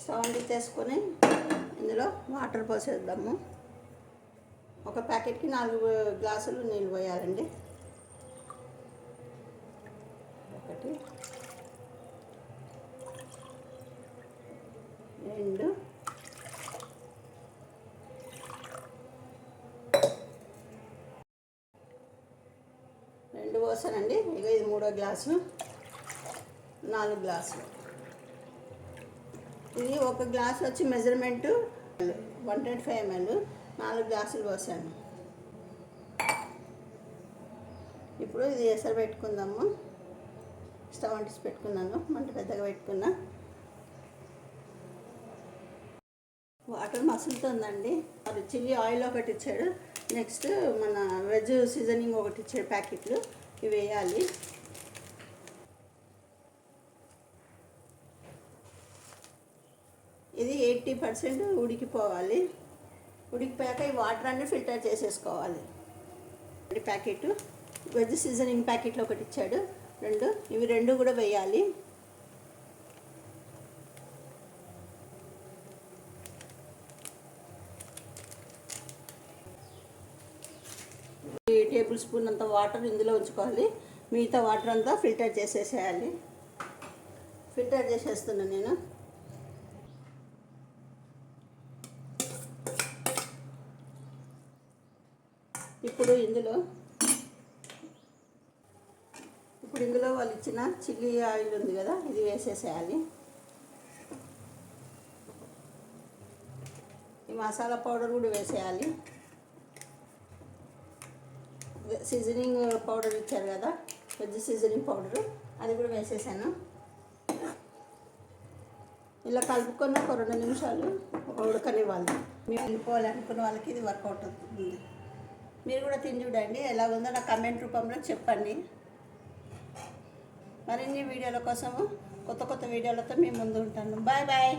Stove అంటించేసుకొని ఇందులో water పోసేద్దాము. ఒక ప్యాకెట్కి 4 గ్లాసులు నీళ్ళు పోయాలండి. 1 2 2 పోసానండి. ఇక ఇది 3వ గ్లాసు, 4 గ్లాసులు. ఇది 1 గ్లాస్ వచ్చి మెజర్మెంట్ 125 ml, 4 గ్లాసులు పోసాను. ఇప్పుడు ఇది ఎసరు పెట్టుకుందాము. స్టవ్ అంటించి పెట్టుకున్నాను, మంట పెద్దగా పెట్టుకున్నా. వాటర్ మసులుతుందండి. అది చిల్లీ ఆయిల్ ఒకటి ఇచ్చాడు, నెక్స్ట్ మన వెజ్ సీజనింగ్ ఒకటి ఇచ్చాడు ప్యాకెట్లు, ఇవి వేయాలి. ఇది 80% ఉడికిపోవాలి. ఉడికిపోయాక ఈ వాటర్ అన్ని ఫిల్టర్ చేసేసుకోవాలి. ప్యాకెట్ వెజ్ సీజనింగ్ ప్యాకెట్లో ఒకటి ఇచ్చాడు, 2, ఇవి 2 కూడా వేయాలి. టేబుల్ స్పూన్ అంత వాటర్ ఇందులో ఉంచుకోవాలి. మిగతా వాటర్ అంతా ఫిల్టర్ చేసేసేయాలి. ఫిల్టర్ చేసేస్తున్నాను నేను. ఇప్పుడు ఇందులో వాళ్ళు ఇచ్చిన చిల్లీ ఆయిల్ ఉంది కదా, ఇది వేసేసేయాలి. ఈ మసాలా పౌడర్ కూడా వేసేయాలి. సీజనింగ్ పౌడర్ ఇచ్చారు కదా, వెజ్ సీజనింగ్ పౌడరు, అది కూడా వేసేసాను. ఇలా కలుపుకొని ఒక 2 నిమిషాలు ఉడకనివ్వాలి. మీరు వెళ్ళిపోవాలనుకున్న వాళ్ళకి ఇది వర్కౌట్ అవుతుంది. మీరు కూడా తిని చూడండి, ఎలా ఉందో నా కమెంట్ రూపంలో చెప్పండి. మరిన్ని వీడియోల కోసము కొత్త వీడియోలతో మీ ముందు ఉంటాను. Bye bye.